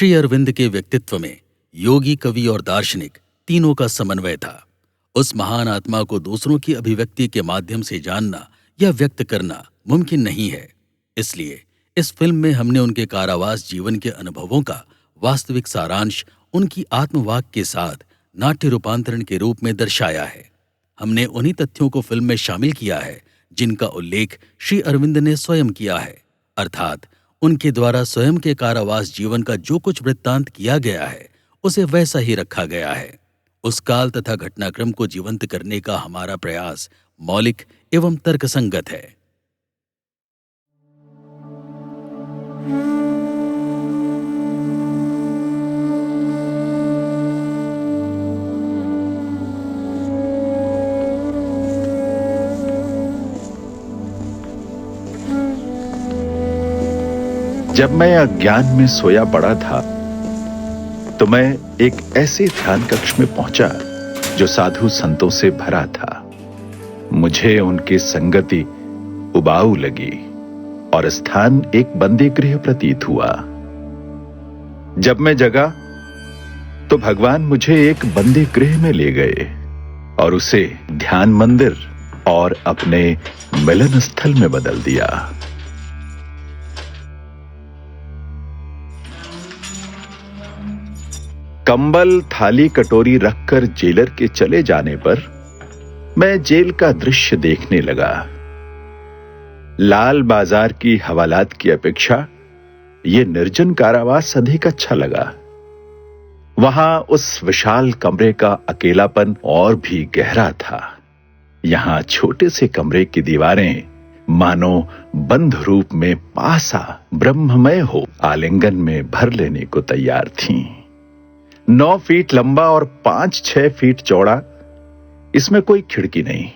श्री अरविंद के व्यक्तित्व में योगी, कवि और दार्शनिक तीनों का समन्वय था। उस महान आत्मा को दूसरों की अभिव्यक्ति के माध्यम से जानना या व्यक्त करना मुमकिन नहीं है। इसलिए इस फिल्म में हमने उनके कारावास जीवन के अनुभवों का वास्तविक सारांश उनकी आत्मवाक के साथ नाट्य रूपांतरण के रूप में दर्शाया है। हमने उन्हीं तथ्यों को फिल्म में शामिल किया है जिनका उल्लेख श्री अरविंद ने स्वयं किया है, अर्थात उनके द्वारा स्वयं के कारावास जीवन का जो कुछ वृत्तांत किया गया है उसे वैसा ही रखा गया है। उस काल तथा घटनाक्रम को जीवंत करने का हमारा प्रयास मौलिक एवं तर्कसंगत है। जब मैं अज्ञान में सोया पड़ा था तो मैं एक ऐसे ध्यान कक्ष में पहुंचा जो साधु संतों से भरा था। मुझे उनकी संगति उबाऊ लगी और स्थान एक बंदी गृह प्रतीत हुआ। जब मैं जगा तो भगवान मुझे एक बंदी गृह में ले गए और उसे ध्यान मंदिर और अपने मिलन स्थल में बदल दिया। कंबल, थाली, कटोरी रखकर जेलर के चले जाने पर मैं जेल का दृश्य देखने लगा। लाल बाजार की हवालात की अपेक्षा यह निर्जन कारावास अधिक अच्छा लगा। वहां उस विशाल कमरे का अकेलापन और भी गहरा था। यहां छोटे से कमरे की दीवारें मानो बंध रूप में पासा ब्रह्ममय हो आलिंगन में भर लेने को तैयार थीं। 9 फीट लंबा और 5-6 फीट चौड़ा, इसमें कोई खिड़की नहीं।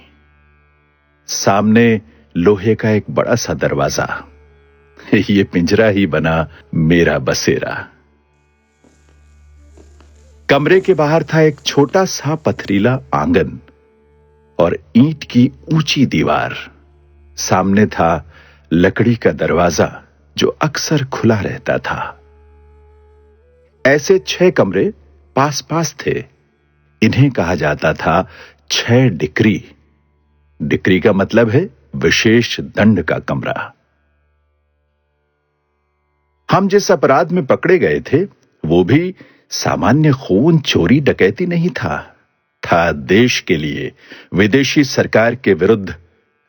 सामने लोहे का एक बड़ा सा दरवाजा। ये पिंजरा ही बना मेरा बसेरा। कमरे के बाहर था एक छोटा सा पथरीला आंगन और ईंट की ऊंची दीवार। सामने था लकड़ी का दरवाजा जो अक्सर खुला रहता था। ऐसे 6 कमरे पास पास थे। इन्हें कहा जाता था 6 डिक्री। डिक्री का मतलब है विशेष दंड का कमरा। हम जिस अपराध में पकड़े गए थे वो भी सामान्य खून, चोरी, डकैती नहीं था देश के लिए विदेशी सरकार के विरुद्ध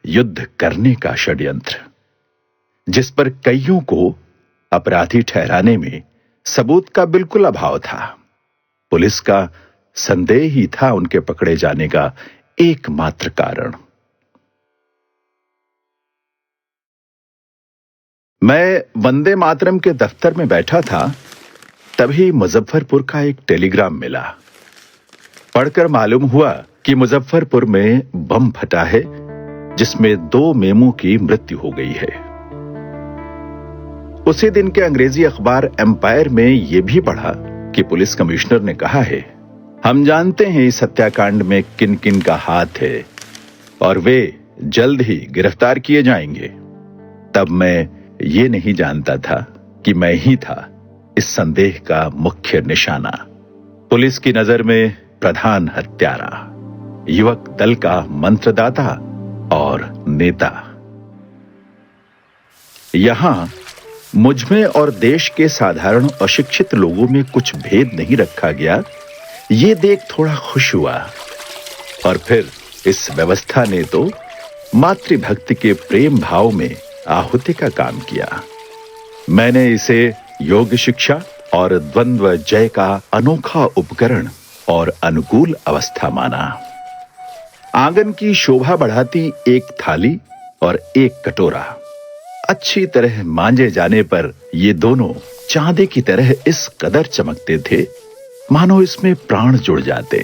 युद्ध करने का षड्यंत्र, जिस पर कईयों को अपराधी ठहराने में सबूत का बिल्कुल अभाव था। पुलिस का संदेह ही था उनके पकड़े जाने का एकमात्र कारण। मैं वंदे मातरम के दफ्तर में बैठा था, तभी मुजफ्फरपुर का एक टेलीग्राम मिला। पढ़कर मालूम हुआ कि मुजफ्फरपुर में बम फटा है जिसमें 2 मेमों की मृत्यु हो गई है। उसी दिन के अंग्रेजी अखबार एम्पायर में यह भी पढ़ा कि पुलिस कमिश्नर ने कहा है, हम जानते हैं इस हत्याकांड में किन किन का हाथ है और वे जल्द ही गिरफ्तार किए जाएंगे। तब मैं ये नहीं जानता था कि मैं ही था इस संदेह का मुख्य निशाना। पुलिस की नजर में प्रधान हत्यारा, युवक दल का मंत्रदाता और नेता। यहां मुझमें और देश के साधारण अशिक्षित लोगों में कुछ भेद नहीं रखा गया, ये देख थोड़ा खुश हुआ। और फिर इस व्यवस्था ने तो मातृभक्ति के प्रेम भाव में आहुति का काम किया। मैंने इसे योग शिक्षा और द्वंद्व जय का अनोखा उपकरण और अनुकूल अवस्था माना। आंगन की शोभा बढ़ाती एक थाली और एक कटोरा अच्छी तरह मांजे जाने पर ये दोनों चांदी की तरह इस कदर चमकते थे मानो इसमें प्राण जुड़ जाते,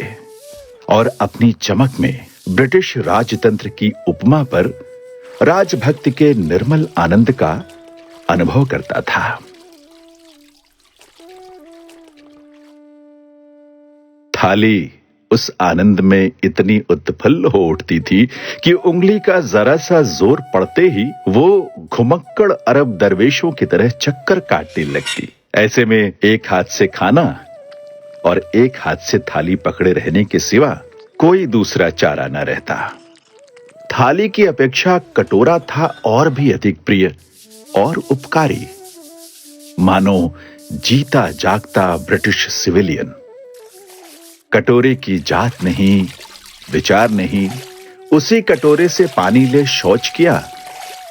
और अपनी चमक में ब्रिटिश राजतंत्र की उपमा पर राजभक्ति के निर्मल आनंद का अनुभव करता था। थाली उस आनंद में इतनी उत्फुल्ल हो उठती थी कि उंगली का जरा सा जोर पड़ते ही वो घुमक्कड़ अरब दरवेशों की तरह चक्कर काटने लगती। ऐसे में एक हाथ से खाना और एक हाथ से थाली पकड़े रहने के सिवा कोई दूसरा चारा न रहता। थाली की अपेक्षा कटोरा था और भी अधिक प्रिय और उपकारी, मानो जीता जागता ब्रिटिश सिविलियन। कटोरे की जात नहीं, विचार नहीं, उसी कटोरे से पानी ले शौच किया,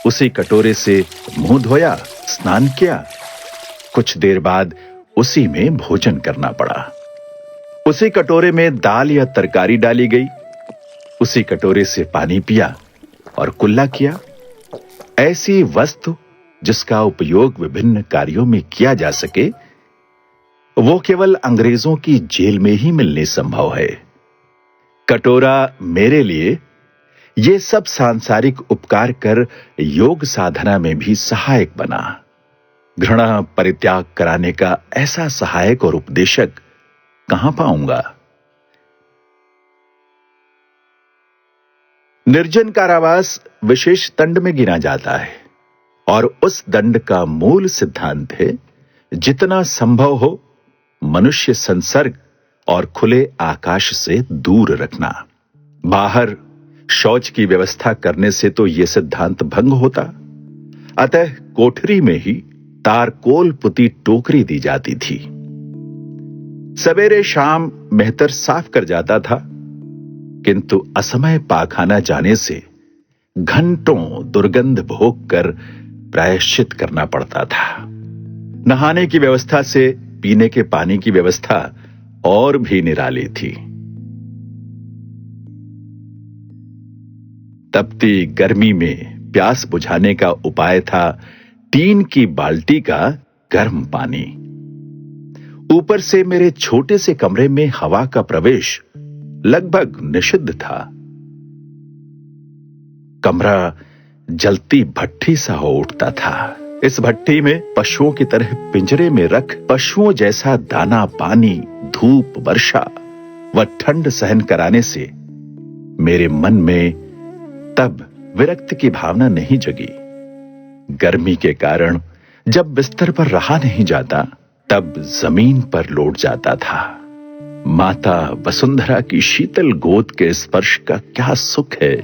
उसी कटोरे से मुंह धोया, स्नान किया, कुछ देर बाद उसी में भोजन करना पड़ा। उसी कटोरे में दाल या तरकारी डाली गई, उसी कटोरे से पानी पिया और कुल्ला किया। ऐसी वस्तु जिसका उपयोग विभिन्न कार्यों में किया जा सके, वो केवल अंग्रेजों की जेल में ही मिलनी संभव है। कटोरा मेरे लिए ये सब सांसारिक उपकार कर योग साधना में भी सहायक बना। घृणा परित्याग कराने का ऐसा सहायक और उपदेशक कहां पाऊंगा? निर्जन कारावास विशेष दंड में गिना जाता है और उस दंड का मूल सिद्धांत है, जितना संभव हो मनुष्य संसर्ग और खुले आकाश से दूर रखना। बाहर शौच की व्यवस्था करने से तो यह सिद्धांत भंग होता, अतः कोठरी में ही तारकोल पुती टोकरी दी जाती थी। सवेरे शाम मेहतर साफ कर जाता था, किंतु असमय पाखाना जाने से घंटों दुर्गंध भोग कर प्रायश्चित करना पड़ता था। नहाने की व्यवस्था से पीने के पानी की व्यवस्था और भी निराली थी। तपती गर्मी में प्यास बुझाने का उपाय था टीन की बाल्टी का गर्म पानी। ऊपर से मेरे छोटे से कमरे में हवा का प्रवेश लगभग निषिद्ध था। कमरा जलती भट्ठी सा हो उठता था। इस भट्ठी में पशुओं की तरह पिंजरे में रख पशुओं जैसा दाना पानी, धूप, वर्षा व ठंड सहन कराने से मेरे मन में तब विरक्ति की भावना नहीं जगी। गर्मी के कारण जब बिस्तर पर रहा नहीं जाता, तब जमीन पर लौट जाता था। माता वसुंधरा की शीतल गोद के स्पर्श का क्या सुख है,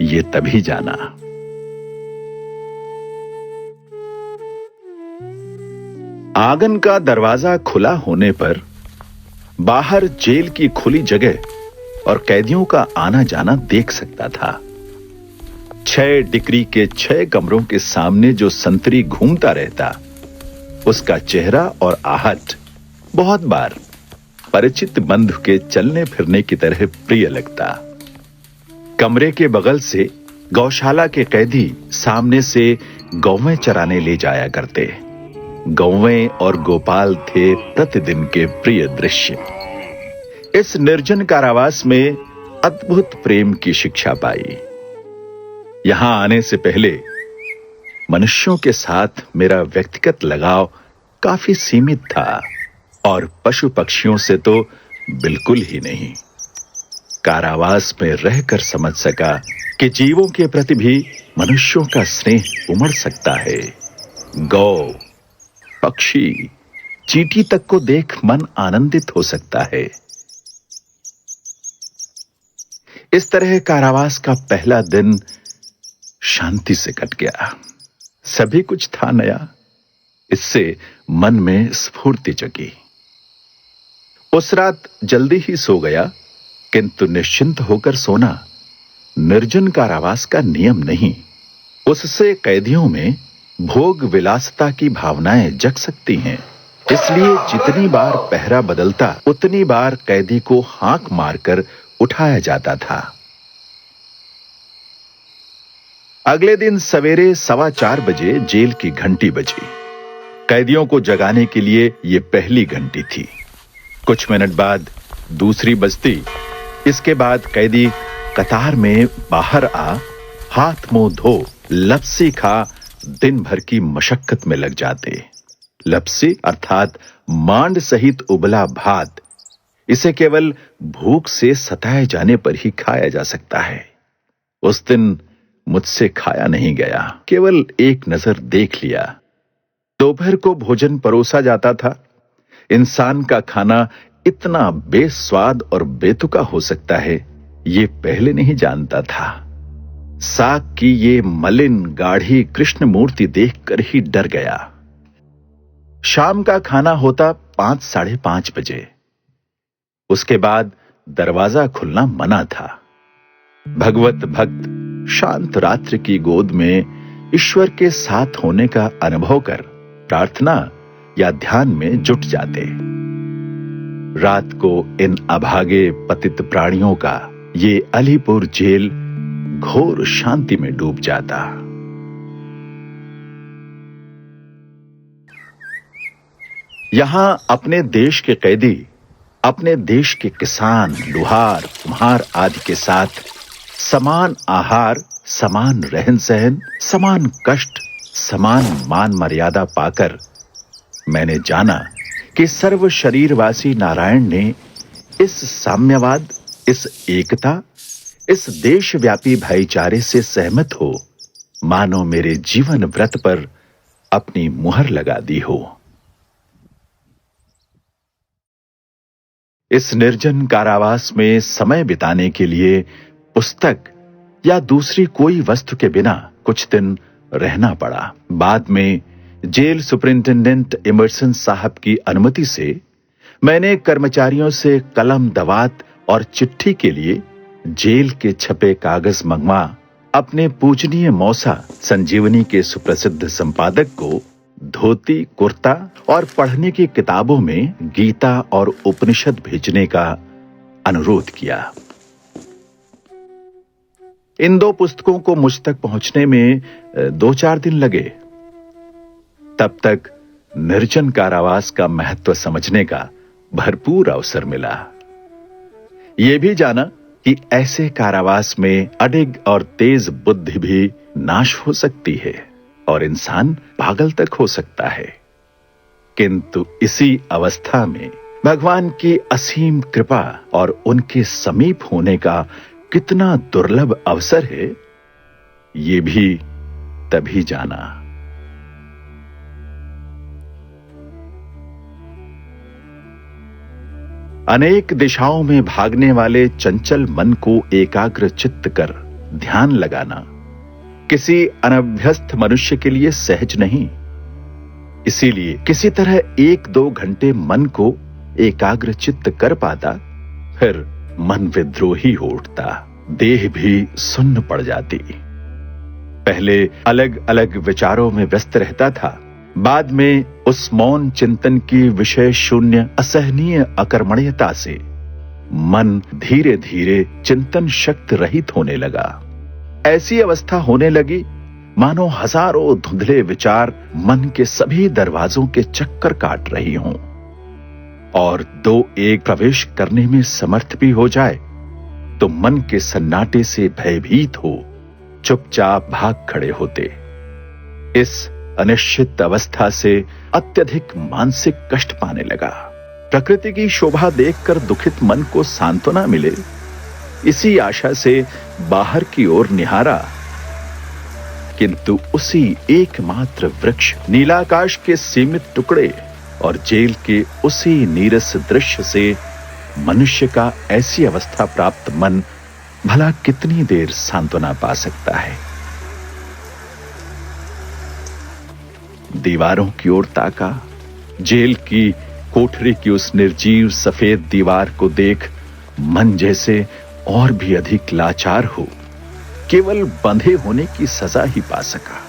ये तभी जाना। आंगन का दरवाजा खुला होने पर बाहर जेल की खुली जगह और कैदियों का आना जाना देख सकता था। 6 डिग्री के 6 कमरों के सामने जो संतरी घूमता रहता, उसका चेहरा और आहट बहुत बार परिचित बंधु के चलने फिरने की तरह प्रिय लगता। कमरे के बगल से गौशाला के कैदी सामने से गौवें चराने ले जाया करते। गौवें और गोपाल थे प्रतिदिन के प्रिय दृश्य। इस निर्जन कारावास में अद्भुत प्रेम की शिक्षा पाई। यहां आने से पहले मनुष्यों के साथ मेरा व्यक्तिगत लगाव काफी सीमित था और पशु पक्षियों से तो बिल्कुल ही नहीं। कारावास में रहकर समझ सका कि जीवों के प्रति भी मनुष्यों का स्नेह उमड़ सकता है। गौ, पक्षी, चींटी तक को देख मन आनंदित हो सकता है। इस तरह कारावास का पहला दिन शांति से कट गया। सभी कुछ था नया, इससे मन में स्फूर्ति जगी। उस रात जल्दी ही सो गया, किंतु निश्चिंत होकर सोना निर्जन कारावास का नियम नहीं। उससे कैदियों में भोग विलासता की भावनाएं जग सकती हैं। इसलिए जितनी बार पहरा बदलता, उतनी बार कैदी को हांक मारकर उठाया जाता था। अगले दिन सवेरे 4:15 बजे जेल की घंटी बजी। कैदियों को जगाने के लिए यह पहली घंटी थी। कुछ मिनट बाद दूसरी बजती। इसके बाद कैदी कतार में बाहर आ, हाथ मुंह धो, लपसी खा दिन भर की मशक्कत में लग जाते। लपसी अर्थात मांड सहित उबला भात। इसे केवल भूख से सताए जाने पर ही खाया जा सकता है। उस दिन मुझसे खाया नहीं गया, केवल एक नजर देख लिया। दोपहर को भोजन परोसा जाता था। इंसान का खाना इतना बेस्वाद और बेतुका हो सकता है, ये पहले नहीं जानता था। साग की ये मलिन गाढ़ी कृष्ण मूर्ति देखकर ही डर गया। शाम का खाना होता 5 साढ़े 5 बजे। उसके बाद दरवाजा खुलना मना था। भगवत भक्त शांत रात्रि की गोद में ईश्वर के साथ होने का अनुभव कर प्रार्थना या ध्यान में जुट जाते। रात को इन अभागे पतित प्राणियों का ये अलीपुर जेल घोर शांति में डूब जाता। यहां अपने देश के कैदी अपने देश के किसान, लुहार, कुम्हार आदि के साथ समान आहार, समान रहन सहन, समान कष्ट, समान मान मर्यादा पाकर मैंने जाना कि सर्व शरीरवासी नारायण ने इस साम्यवाद, इस एकता, इस देशव्यापी भाईचारे से सहमत हो मानो मेरे जीवन व्रत पर अपनी मुहर लगा दी हो। इस निर्जन कारावास में समय बिताने के लिए पुस्तक या दूसरी कोई वस्तु के बिना कुछ दिन रहना पड़ा। बाद में जेल सुपरिंटेंडेंट इमर्सन साहब की अनुमति से मैंने कर्मचारियों से कलम, दवात और चिट्ठी के लिए जेल के छपे कागज मंगवा अपने पूजनीय मौसा संजीवनी के सुप्रसिद्ध संपादक को धोती, कुर्ता और पढ़ने की किताबों में गीता और उपनिषद भेजने का अनुरोध किया। इन 2 पुस्तकों को मुझ तक पहुंचने में 2-4 दिन लगे। तब तक निर्जन कारावास का महत्व समझने का भरपूर अवसर मिला। यह भी जाना कि ऐसे कारावास में अडिग और तेज बुद्धि भी नाश हो सकती है और इंसान पागल तक हो सकता है। किंतु इसी अवस्था में भगवान की असीम कृपा और उनके समीप होने का कितना दुर्लभ अवसर है, ये भी तभी जाना। अनेक दिशाओं में भागने वाले चंचल मन को एकाग्र चित्त कर ध्यान लगाना किसी अनभ्यस्त मनुष्य के लिए सहज नहीं। इसीलिए किसी तरह 1-2 घंटे मन को एकाग्र चित्त कर पाता, फिर मन विद्रोही हो उठता, देह भी सुन्न पड़ जाती। पहले अलग अलग विचारों में व्यस्त रहता था, बाद में उस मौन चिंतन की विषय शून्य असहनीय अकर्मण्यता से मन धीरे धीरे चिंतन शक्ति रहित होने लगा। ऐसी अवस्था होने लगी मानो हजारों धुंधले विचार मन के सभी दरवाजों के चक्कर काट रही हों, और 2-1 प्रवेश करने में समर्थ भी हो जाए तो मन के सन्नाटे से भयभीत हो चुपचाप भाग खड़े होते। इस अनिश्चित अवस्था से अत्यधिक मानसिक कष्ट पाने लगा। प्रकृति की शोभा देखकर दुखित मन को सांत्वना मिले, इसी आशा से बाहर की ओर निहारा, किंतु उसी एकमात्र वृक्ष, नीलाकाश के सीमित टुकड़े और जेल के उसी नीरस दृश्य से मनुष्य का ऐसी अवस्था प्राप्त मन भला कितनी देर सांत्वना पा सकता है। दीवारों की ओर ताका, जेल की कोठरी की उस निर्जीव सफेद दीवार को देख मन जैसे और भी अधिक लाचार हो केवल बंधे होने की सजा ही पा सका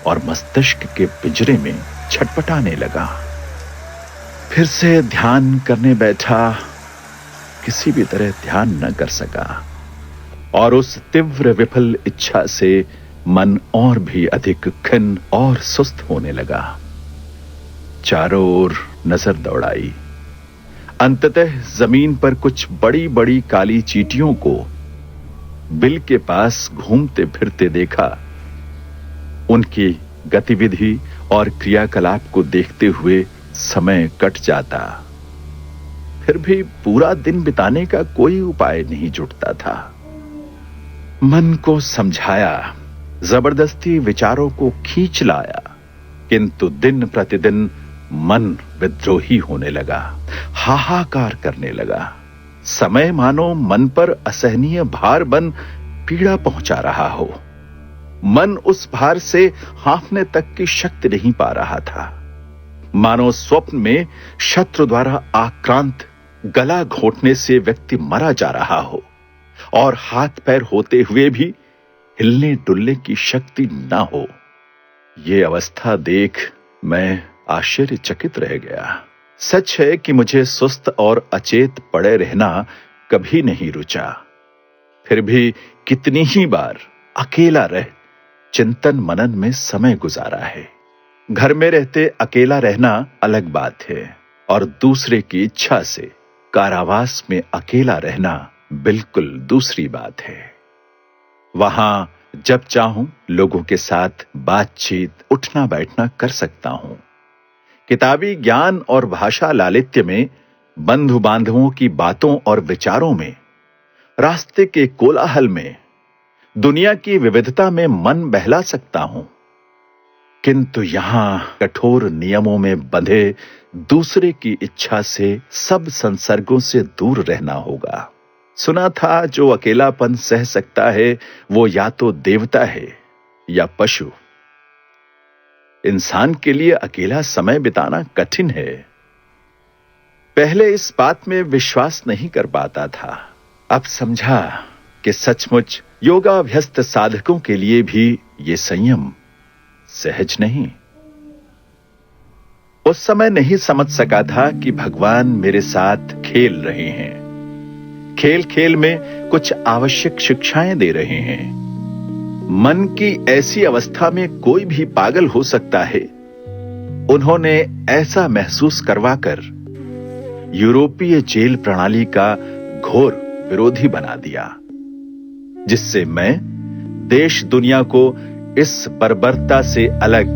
और मस्तिष्क के पिंजरे में छटपटाने लगा। फिर से ध्यान करने बैठा, किसी भी तरह ध्यान न कर सका और उस तीव्र विफल इच्छा से मन और भी अधिक खिन्न और सुस्त होने लगा। चारों ओर नजर दौड़ाई, अंततः जमीन पर कुछ बड़ी बड़ी काली चींटियों को बिल के पास घूमते फिरते देखा। उनकी गतिविधि और क्रियाकलाप को देखते हुए समय कट जाता, फिर भी पूरा दिन बिताने का कोई उपाय नहीं जुटता था। मन को समझाया, जबरदस्ती विचारों को खींच लाया, किंतु दिन प्रतिदिन मन विद्रोही होने लगा, हाहाकार करने लगा। समय मानो मन पर असहनीय भार बन पीड़ा पहुंचा रहा हो। मन उस भार से हाँफने तक की शक्ति नहीं पा रहा था। मानो स्वप्न में शत्रु द्वारा आक्रांत गला घोंटने से व्यक्ति मरा जा रहा हो और हाथ पैर होते हुए भी हिलने डुलने की शक्ति ना हो। ये अवस्था देख मैं आश्चर्यचकित रह गया। सच है कि मुझे सुस्त और अचेत पड़े रहना कभी नहीं रुचा। फिर भी कितनी ही बार अकेला रह चिंतन मनन में समय गुजारा है। घर में रहते अकेला रहना अलग बात है और दूसरे की इच्छा से कारावास में अकेला रहना बिल्कुल दूसरी बात है। वहां जब चाहूं लोगों के साथ बातचीत, उठना बैठना कर सकता हूं। किताबी ज्ञान और भाषा लालित्य में, बंधु बांधवों की बातों और विचारों में, रास्ते के कोलाहल में, दुनिया की विविधता में मन बहला सकता हूं। किंतु यहां कठोर नियमों में बंधे दूसरे की इच्छा से सब संसर्गों से दूर रहना होगा। सुना था जो अकेलापन सह सकता है वो या तो देवता है या पशु। इंसान के लिए अकेला समय बिताना कठिन है। पहले इस बात में विश्वास नहीं कर पाता था। अब समझा कि सचमुच योगाभ्यस्त साधकों के लिए भी ये संयम सहज नहीं। उस समय नहीं समझ सका था कि भगवान मेरे साथ खेल रहे हैं, खेल खेल में कुछ आवश्यक शिक्षाएं दे रहे हैं। मन की ऐसी अवस्था में कोई भी पागल हो सकता है। उन्होंने ऐसा महसूस करवाकर यूरोपीय जेल प्रणाली का घोर विरोधी बना दिया, जिससे मैं देश दुनिया को इस बर्बरता से अलग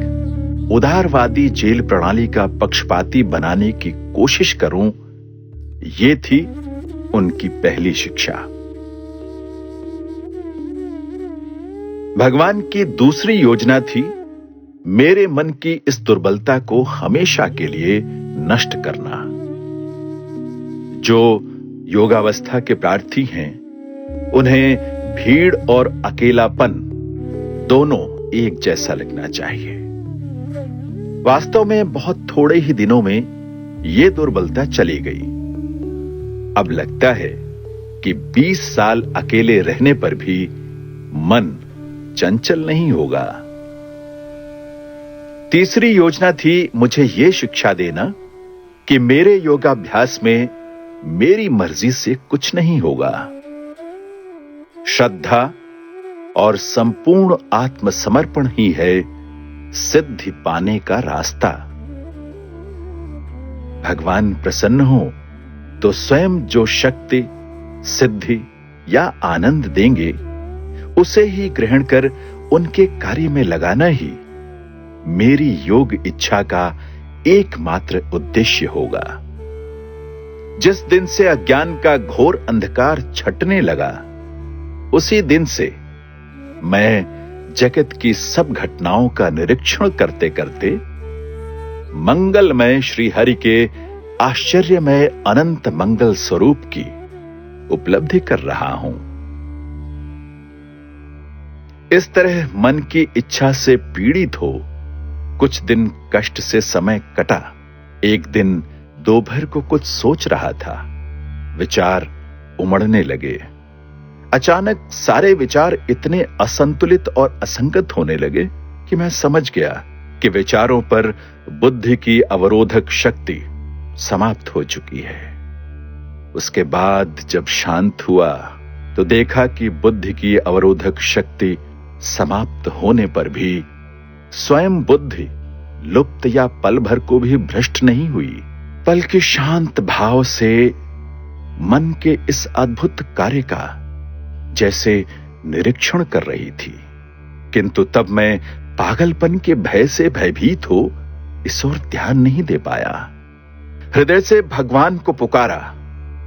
उदारवादी जेल प्रणाली का पक्षपाती बनाने की कोशिश करूं, ये थी उनकी पहली शिक्षा। भगवान की दूसरी योजना थी मेरे मन की इस दुर्बलता को हमेशा के लिए नष्ट करना। जो योगावस्था के प्रार्थी हैं, उन्हें भीड़ और अकेलापन दोनों एक जैसा लगना चाहिए। वास्तव में बहुत थोड़े ही दिनों में यह दुर्बलता चली गई। अब लगता है कि 20 साल अकेले रहने पर भी मन चंचल नहीं होगा। तीसरी योजना थी मुझे यह शिक्षा देना कि मेरे योगाभ्यास में मेरी मर्जी से कुछ नहीं होगा। श्रद्धा और संपूर्ण आत्मसमर्पण ही है सिद्धि पाने का रास्ता। भगवान प्रसन्न हो तो स्वयं जो शक्ति, सिद्धि या आनंद देंगे, उसे ही ग्रहण कर उनके कार्य में लगाना ही मेरी योग इच्छा का एकमात्र उद्देश्य होगा। जिस दिन से अज्ञान का घोर अंधकार छटने लगा, उसी दिन से मैं जगत की सब घटनाओं का निरीक्षण करते करते मंगलमय श्री हरि के आश्चर्यमय अनंत मंगल स्वरूप की उपलब्धि कर रहा हूं। इस तरह मन की इच्छा से पीड़ित हो कुछ दिन कष्ट से समय कटा। एक दिन दोपहर को कुछ सोच रहा था, विचार उमड़ने लगे। अचानक सारे विचार इतने असंतुलित और असंगत होने लगे कि मैं समझ गया कि विचारों पर बुद्धि की अवरोधक शक्ति समाप्त हो चुकी है। उसके बाद जब शांत हुआ तो देखा कि बुद्धि की अवरोधक शक्ति समाप्त होने पर भी स्वयं बुद्धि लुप्त या पल भर को भी भ्रष्ट नहीं हुई, बल्कि शांत भाव से मन के इस अद्भुत कार्य का जैसे निरीक्षण कर रही थी। किंतु तब मैं पागलपन के भय से भयभीत हो इस ओर ध्यान नहीं दे पाया। हृदय से भगवान को पुकारा,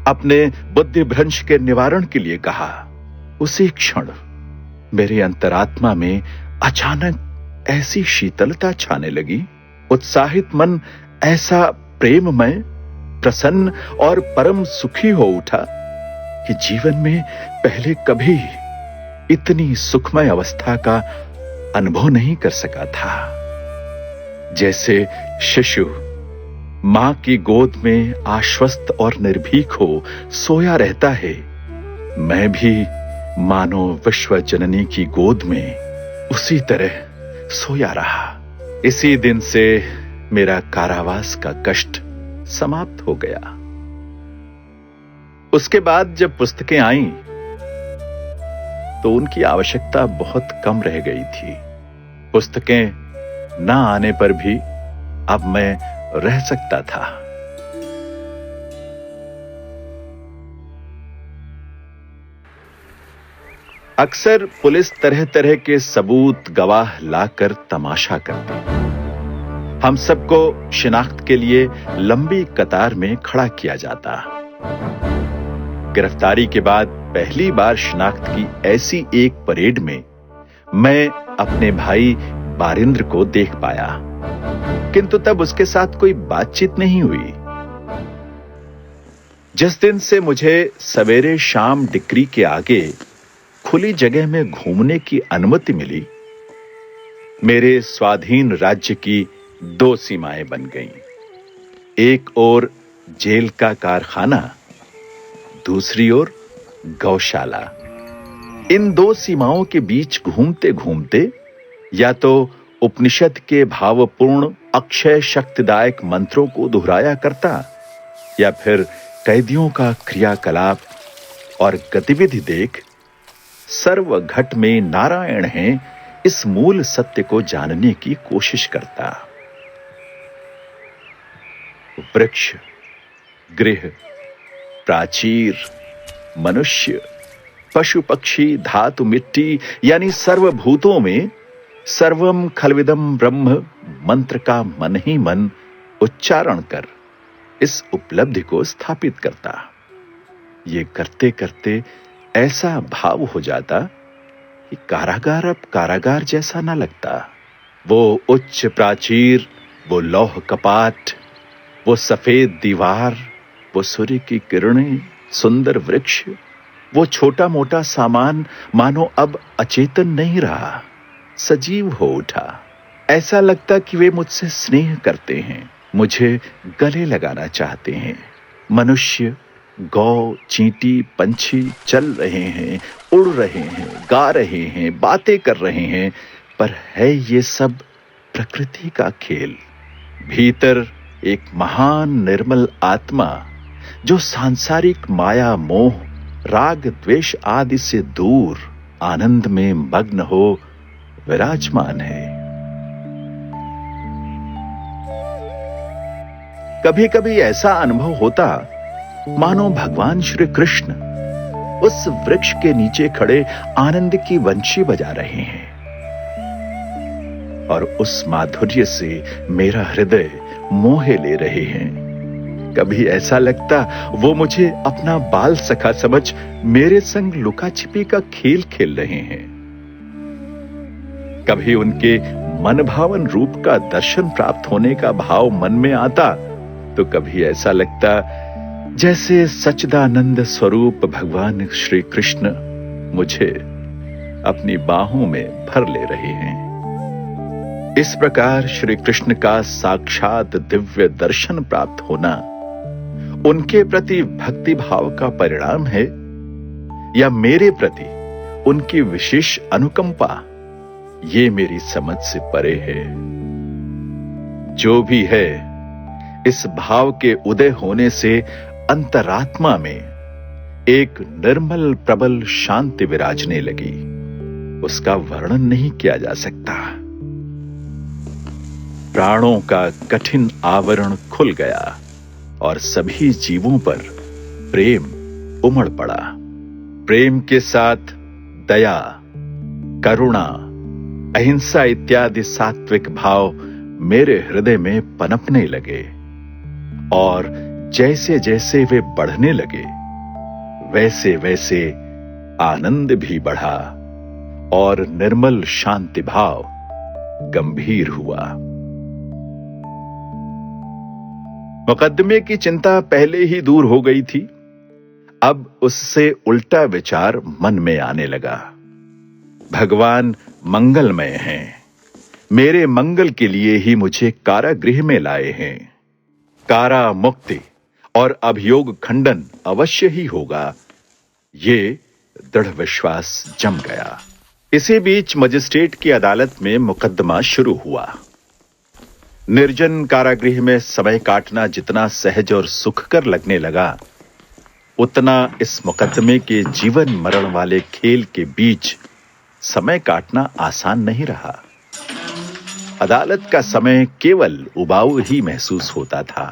अपने बुद्धि भ्रंश के निवारण के लिए कहा। उसी क्षण मेरे अंतरात्मा में अचानक ऐसी शीतलता छाने लगी उत्साहित मन ऐसा प्रेममय, प्रसन्न और परम सुखी हो उठा कि जीवन में पहले कभी इतनी सुखमय अवस्था का अनुभव नहीं कर सका था। जैसे शिशु मां की गोद में आश्वस्त और निर्भीक हो सोया रहता है, मैं भी मानो विश्व जननी की गोद में उसी तरह सोया रहा। इसी दिन से मेरा कारावास का कष्ट समाप्त हो गया। उसके बाद जब पुस्तकें आईं, तो उनकी आवश्यकता बहुत कम रह गई थी। पुस्तकें ना आने पर भी अब मैं रह सकता था। अक्सर पुलिस तरह तरह के सबूत गवाह लाकर तमाशा करती। हम सबको शिनाख्त के लिए लंबी कतार में खड़ा किया जाता। गिरफ्तारी के बाद पहली बार शिनाख्त की ऐसी एक परेड में मैं अपने भाई बारिंद्र को देख पाया, किंतु तब उसके साथ कोई बातचीत नहीं हुई। जिस दिन से मुझे सवेरे शाम डिक्री के आगे खुली जगह में घूमने की अनुमति मिली, मेरे स्वाधीन राज्य की दो सीमाएं बन गईं। एक ओर जेल का कारखाना, दूसरी ओर गौशाला। इन दो सीमाओं के बीच घूमते घूमते या तो उपनिषद के भावपूर्ण अक्षय शक्तिदायक मंत्रों को दोहराया करता, या फिर कैदियों का क्रियाकलाप और गतिविधि देख सर्वघट में नारायण हैं इस मूल सत्य को जानने की कोशिश करता। वृक्ष, गृह, प्राचीर, मनुष्य, पशु पक्षी, धातु, मिट्टी यानी सर्वभूतों में सर्वम खलविदम ब्रह्म मंत्र का मन ही मन उच्चारण कर इस उपलब्धि को स्थापित करता। ये करते करते ऐसा भाव हो जाता कि कारागार अब कारागार जैसा ना लगता। वो उच्च प्राचीर, वो लौह कपाट, वो सफेद दीवार, वो सूर्य की किरणें, सुंदर वृक्ष, वो छोटा मोटा सामान मानो अब अचेतन नहीं रहा, सजीव हो उठा। ऐसा लगता कि वे मुझसे स्नेह करते हैं, मुझे गले लगाना चाहते हैं। मनुष्य, गौ, चींटी, पंछी चल रहे हैं, उड़ रहे हैं, गा रहे हैं, बातें कर रहे हैं, पर है ये सब प्रकृति का खेल। भीतर एक महान निर्मल आत्मा जो सांसारिक माया मोह, राग द्वेष आदि से दूर आनंद में मग्न हो विराजमान है। कभी कभी ऐसा अनुभव होता मानो भगवान श्री कृष्ण उस वृक्ष के नीचे खड़े आनंद की वंशी बजा रहे हैं और उस माधुर्य से मेरा हृदय मोहे ले रहे हैं। कभी ऐसा लगता वो मुझे अपना बाल सखा समझ मेरे संग लुका छिपी का खेल खेल रहे हैं। कभी उनके मन भावन रूप का दर्शन प्राप्त होने का भाव मन में आता, तो कभी ऐसा लगता जैसे सच्चिदानंद स्वरूप भगवान श्री कृष्ण मुझे अपनी बाहों में भर ले रहे हैं। इस प्रकार श्री कृष्ण का साक्षात दिव्य दर्शन प्राप्त होना उनके प्रति भक्ति भाव का परिणाम है या मेरे प्रति उनकी विशेष अनुकंपा, ये मेरी समझ से परे है। जो भी है, इस भाव के उदय होने से अंतरात्मा में एक निर्मल प्रबल शांति विराजने लगी। उसका वर्णन नहीं किया जा सकता। प्राणों का कठिन आवरण खुल गया और सभी जीवों पर प्रेम उमड़ पड़ा। प्रेम के साथ दया, करुणा, अहिंसा इत्यादि सात्विक भाव मेरे हृदय में पनपने लगे और जैसे जैसे वे बढ़ने लगे वैसे वैसे आनंद भी बढ़ा और निर्मल शांति भाव गंभीर हुआ। मुकदमे की चिंता पहले ही दूर हो गई थी। अब उससे उल्टा विचार मन में आने लगा। भगवान मंगलमय हैं। मेरे मंगल के लिए ही मुझे कारागृह में लाए हैं। कारा मुक्ति और अभियोग खंडन अवश्य ही होगा, ये दृढ़ विश्वास जम गया। इसी बीच मजिस्ट्रेट की अदालत में मुकदमा शुरू हुआ। निर्जन कारागृह में समय काटना जितना सहज और सुखकर लगने लगा, उतना इस मुकदमे के जीवन मरण वाले खेल के बीच समय काटना आसान नहीं रहा। अदालत का समय केवल उबाऊ ही महसूस होता था।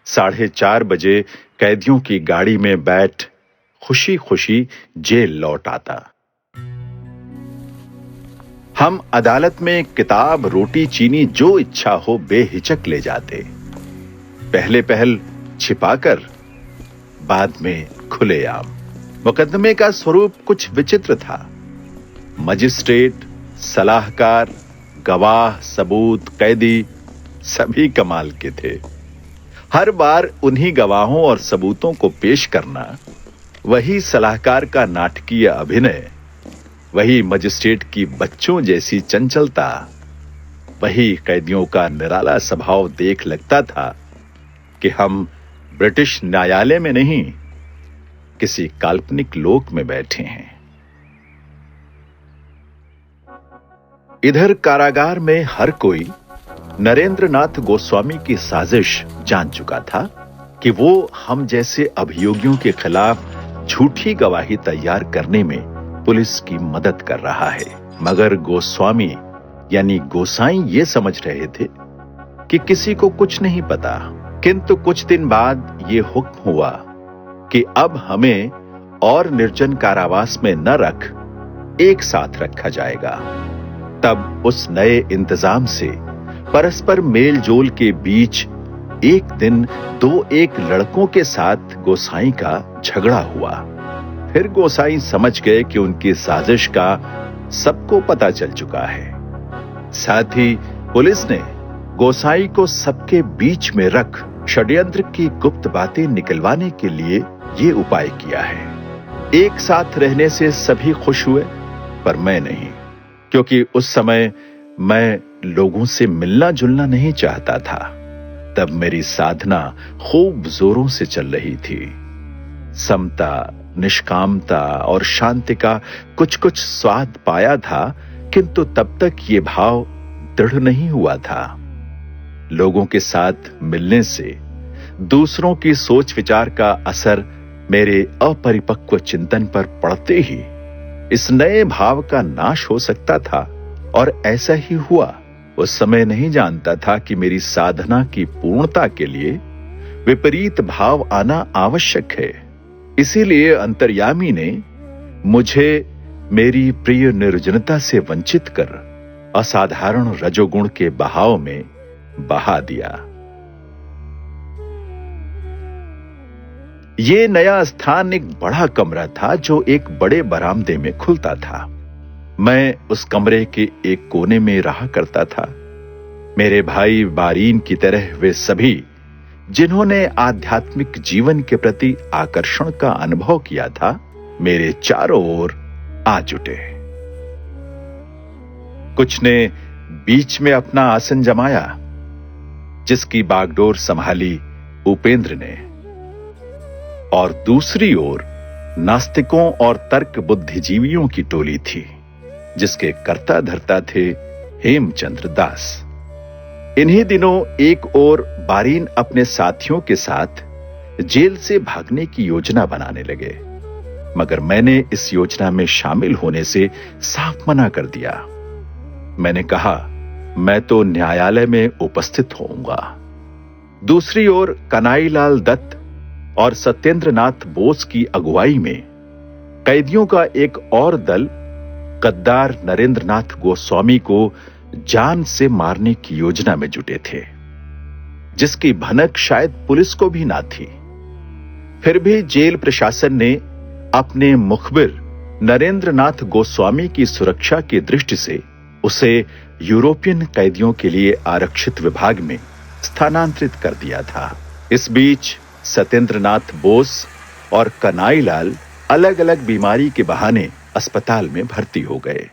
4:30 बजे कैदियों की गाड़ी में बैठ खुशी खुशी जेल लौट आता। हम अदालत में किताब, रोटी, चीनी जो इच्छा हो बेहिचक ले जाते। पहले पहल छिपाकर, बाद में खुलेआम। मुकदमे का स्वरूप कुछ विचित्र था। मजिस्ट्रेट, सलाहकार, गवाह, सबूत, कैदी सभी कमाल के थे। हर बार उन्हीं गवाहों और सबूतों को पेश करना, वही सलाहकार का नाटकीय अभिनय, वही मजिस्ट्रेट की बच्चों जैसी चंचलता, वही कैदियों का निराला स्वभाव देख लगता था कि हम ब्रिटिश न्यायालय में नहीं, किसी काल्पनिक लोक में बैठे हैं। इधर कारागार में हर कोई नरेंद्र नाथ गोस्वामी की साजिश जान चुका था कि वो हम जैसे अभियोगियों के खिलाफ झूठी गवाही तैयार करने में पुलिस की मदद कर रहा है। मगर गोस्वामी यानी गोसाई ये समझ रहे थे कि किसी को कुछ नहीं पता। किंतु कुछ दिन बाद ये हुक्म हुआ कि अब हमें और निर्जन कारावास में न रख, एक साथ रखा जाएगा। तब उस नए इंतजाम से परस्पर मेल जोल के बीच एक दिन 2 लड़कों के साथ गोसाई का झगड़ा हुआ। फिर गोसाई समझ गए कि उनकी साजिश का सबको पता चल चुका है। साथ ही पुलिस ने गोसाई को सबके बीच में रख षड्यंत्र की गुप्त बातें निकलवाने के लिए ये उपाय किया है। एक साथ रहने से सभी खुश हुए, पर मैं नहीं, क्योंकि उस समय मैं लोगों से मिलना जुलना नहीं चाहता था। तब मेरी साधना खूब जोरों से चल रही थी। समता, निष्कामता और शांति का कुछ कुछ स्वाद पाया था, किंतु तब तक ये भाव दृढ़ नहीं हुआ था। लोगों के साथ मिलने से दूसरों की सोच विचार का असर मेरे अपरिपक्व चिंतन पर पड़ते ही इस नए भाव का नाश हो सकता था, और ऐसा ही हुआ। उस समय नहीं जानता था कि मेरी साधना की पूर्णता के लिए विपरीत भाव आना आवश्यक है। इसीलिए अंतर्यामी ने मुझे मेरी प्रिय निर्जनता से वंचित कर असाधारण रजोगुण के बहाव में बहा दिया। ये नया स्थान एक बड़ा कमरा था जो एक बड़े बरामदे में खुलता था। मैं उस कमरे के एक कोने में रहा करता था। मेरे भाई बारीन की तरह वे सभी जिन्होंने आध्यात्मिक जीवन के प्रति आकर्षण का अनुभव किया था, मेरे चारों ओर आ जुटे। कुछ ने बीच में अपना आसन जमाया, जिसकी बागडोर संभाली उपेंद्र ने, और दूसरी ओर नास्तिकों और तर्क बुद्धिजीवियों की टोली थी, जिसके कर्ता धर्ता थे हेमचंद्र दास। इन्हीं दिनों एक ओर बारीन अपने साथियों के साथ जेल से भागने की योजना बनाने लगे, मगर मैंने इस योजना में शामिल होने से साफ मना कर दिया। मैंने कहा, मैं तो न्यायालय में उपस्थित होऊंगा। दूसरी ओर कनाईलाल दत्त और सत्येंद्रनाथ बोस की अगुवाई में कैदियों का एक और दल गद्दार नरेंद्रनाथ गोस्वामी को जान से मारने की योजना में जुटे थे, जिसकी भनक शायद पुलिस को भी ना थी। फिर भी जेल प्रशासन ने अपने मुखबिर नरेंद्रनाथ गोस्वामी की सुरक्षा की दृष्टि से उसे यूरोपियन कैदियों के लिए आरक्षित विभाग में स्थानांतरित कर दिया था। इस बीच सत्येंद्रनाथ बोस और कन्हैयालाल अलग अलग बीमारी के बहाने अस्पताल में भर्ती हो गए।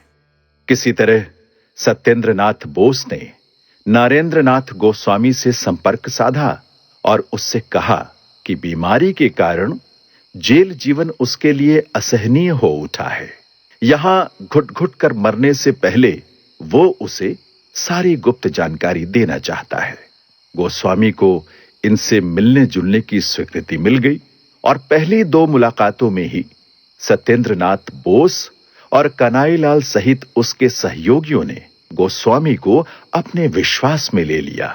किसी तरह सत्येंद्रनाथ बोस ने नरेंद्रनाथ गोस्वामी से संपर्क साधा और उससे कहा कि बीमारी के कारण जेल जीवन उसके लिए असहनीय हो उठा है। यहां घुट-घुट कर मरने से पहले वो उसे सारी गुप्त जानकारी देना चाहता है। गोस्वामी को इनसे मिलने जुलने की स्वीकृति मिल गई और पहली 2 मुलाकातों में ही सत्येंद्रनाथ बोस और कन्हैयालाल सहित उसके सहयोगियों ने गोस्वामी को अपने विश्वास में ले लिया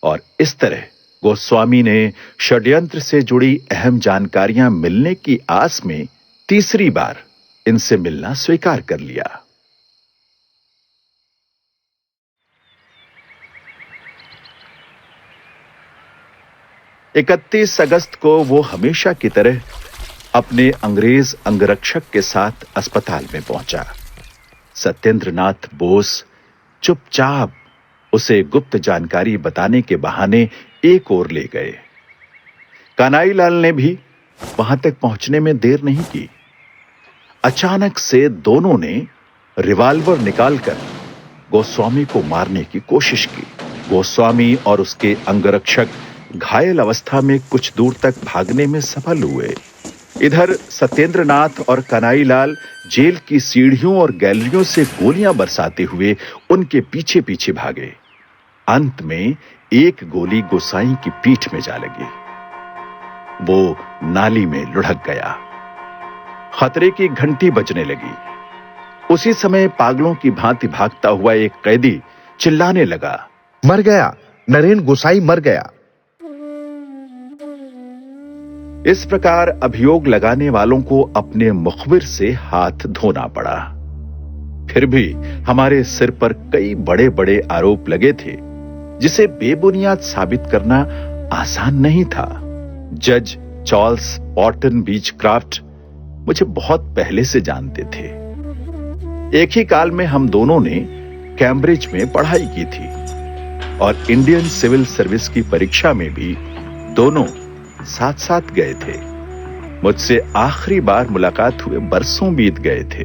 और इस तरह गोस्वामी ने षड्यंत्र से जुड़ी अहम जानकारियां मिलने की आस में तीसरी बार इनसे मिलना स्वीकार कर लिया। 31 अगस्त को वो हमेशा की तरह अपने अंग्रेज अंगरक्षक के साथ अस्पताल में पहुंचा। सत्येंद्रनाथ बोस चुपचाप उसे गुप्त जानकारी बताने के बहाने एक ओर ले गए। कन्हैयालाल ने भी वहां तक पहुंचने में देर नहीं की। अचानक से दोनों ने रिवॉल्वर निकालकर गोस्वामी को मारने की कोशिश की। गोस्वामी और उसके अंगरक्षक घायल अवस्था में कुछ दूर तक भागने में सफल हुए। इधर सत्येंद्रनाथ और कन्हैयालाल जेल की सीढ़ियों और गैलरियों से गोलियां बरसाते हुए उनके पीछे पीछे भागे। अंत में एक गोली गोसाई की पीठ में जा लगी। वो नाली में लुढ़क गया। खतरे की घंटी बजने लगी। उसी समय पागलों की भांति भागता हुआ एक कैदी चिल्लाने लगा, मर गया, नरेन गोसाई मर गया। इस प्रकार अभियोग लगाने वालों को अपने मुखबिर से हाथ धोना पड़ा। फिर भी हमारे सिर पर कई बड़े बड़े आरोप लगे थे जिसे बेबुनियाद साबित करना आसान नहीं था। जज चार्ल्स ऑर्टन बीचक्राफ्ट मुझे बहुत पहले से जानते थे। एक ही काल में हम दोनों ने कैम्ब्रिज में पढ़ाई की थी और इंडियन सिविल सर्विस की परीक्षा में भी दोनों साथ साथ गए थे। मुझसे आखिरी बार मुलाकात हुए बरसों बीत गए थे।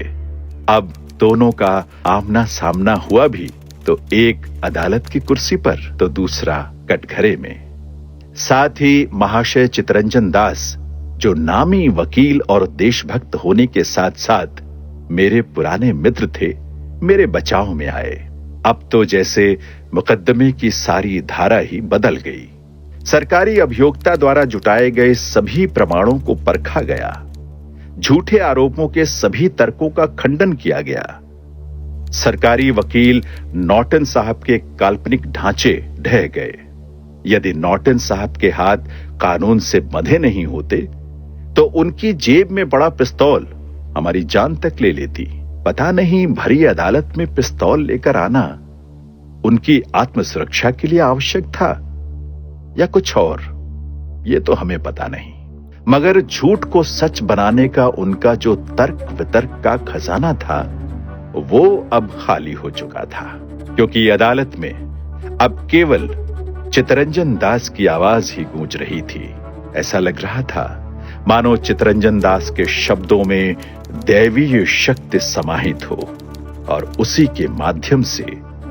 अब दोनों का आमना सामना हुआ भी तो एक अदालत की कुर्सी पर तो दूसरा कटघरे में। साथ ही महाशय चितरंजन दास, जो नामी वकील और देशभक्त होने के साथ साथ मेरे पुराने मित्र थे, मेरे बचाव में आए। अब तो जैसे मुकदमे की सारी धारा ही बदल गई। सरकारी अभियोक्ता द्वारा जुटाए गए सभी प्रमाणों को परखा गया। झूठे आरोपों के सभी तर्कों का खंडन किया गया। सरकारी वकील नॉर्टन साहब के काल्पनिक ढांचे ढह गए। यदि नॉर्टन साहब के हाथ कानून से बंधे नहीं होते तो उनकी जेब में बड़ा पिस्तौल हमारी जान तक ले लेती। पता नहीं भरी अदालत में पिस्तौल लेकर आना उनकी आत्मसुरक्षा के लिए आवश्यक था या कुछ और, ये तो हमें पता नहीं। मगर झूठ को सच बनाने का उनका जो तर्क वितर्क का खजाना था वो अब खाली हो चुका था, क्योंकि अदालत में अब केवल चितरंजन दास की आवाज ही गूंज रही थी। ऐसा लग रहा था मानो चितरंजन दास के शब्दों में दैवीय शक्ति समाहित हो और उसी के माध्यम से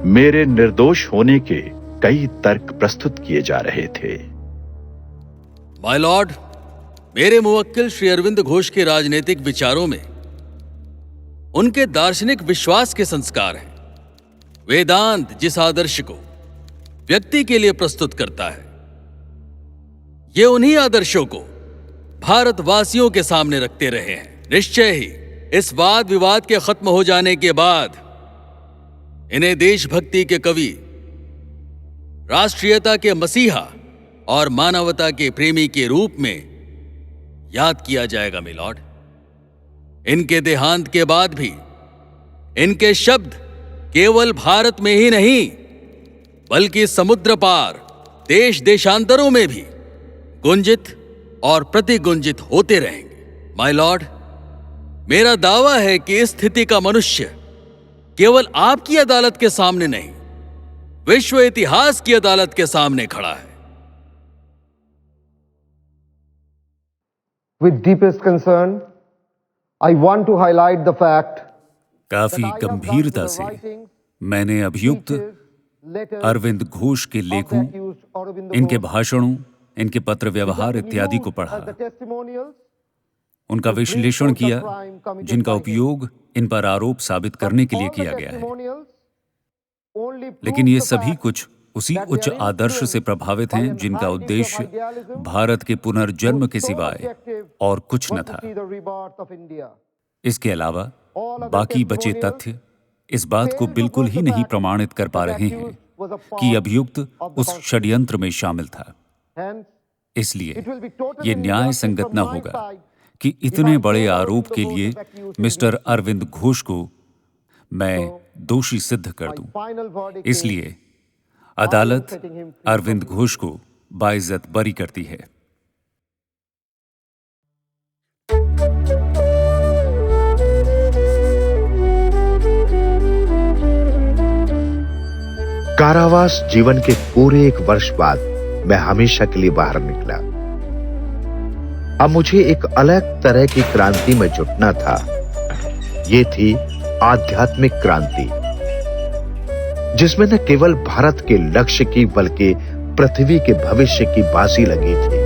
मेरे निर्दोष होने के कई तर्क प्रस्तुत किए जा रहे थे। माय लॉर्ड, मेरे मुवक्किल श्री अरविंद घोष के राजनीतिक विचारों में उनके दार्शनिक विश्वास के संस्कार हैं। वेदांत जिस आदर्श को व्यक्ति के लिए प्रस्तुत करता है, ये उन्हीं आदर्शों को भारतवासियों के सामने रखते रहे हैं। निश्चय ही इस वाद विवाद के खत्म हो जाने के बाद इन्हें देशभक्ति के कवि, राष्ट्रीयता के मसीहा और मानवता के प्रेमी के रूप में याद किया जाएगा मिलॉर्ड। इनके देहांत के बाद भी इनके शब्द केवल भारत में ही नहीं बल्कि समुद्र पार देश देशांतरों में भी गुंजित और प्रतिगुंजित होते रहेंगे। माय लॉर्ड, मेरा दावा है कि इस स्थिति का मनुष्य केवल आपकी अदालत के सामने नहीं, विश्व इतिहास की अदालत के सामने खड़ा है। With deepest concern, I want to highlight the fact काफी गंभीरता से मैंने अभियुक्त अरविंद घोष के लेखों, इनके भाषणों, इनके पत्र व्यवहार इत्यादि को पढ़ा, उनका विश्लेषण किया, जिनका उपयोग इन पर आरोप साबित करने के लिए किया गया है। लेकिन ये सभी कुछ उसी उच्च आदर्श से प्रभावित हैं जिनका उद्देश्य भारत के पुनर्जन्म के सिवाय और कुछ न था। इसके अलावा बाकी बचे तथ्य इस बात को बिल्कुल ही नहीं प्रमाणित कर पा रहे हैं कि अभियुक्त उस षड्यंत्र में शामिल था। इसलिए ये न्याय संगत न होगा कि इतने बड़े आरोप के लिए मिस्टर अरविंद घोष को मैं दोषी सिद्ध कर दूं। इसलिए अदालत अरविंद घोष को बाइज्जत बरी करती है। कारावास जीवन के पूरे 1 वर्ष बाद मैं हमेशा के लिए बाहर निकला। अब मुझे एक अलग तरह की क्रांति में जुटना था। ये थी आध्यात्मिक क्रांति, जिसमें न केवल भारत के लक्ष्य की बल्कि पृथ्वी के भविष्य की बाजी लगी थी।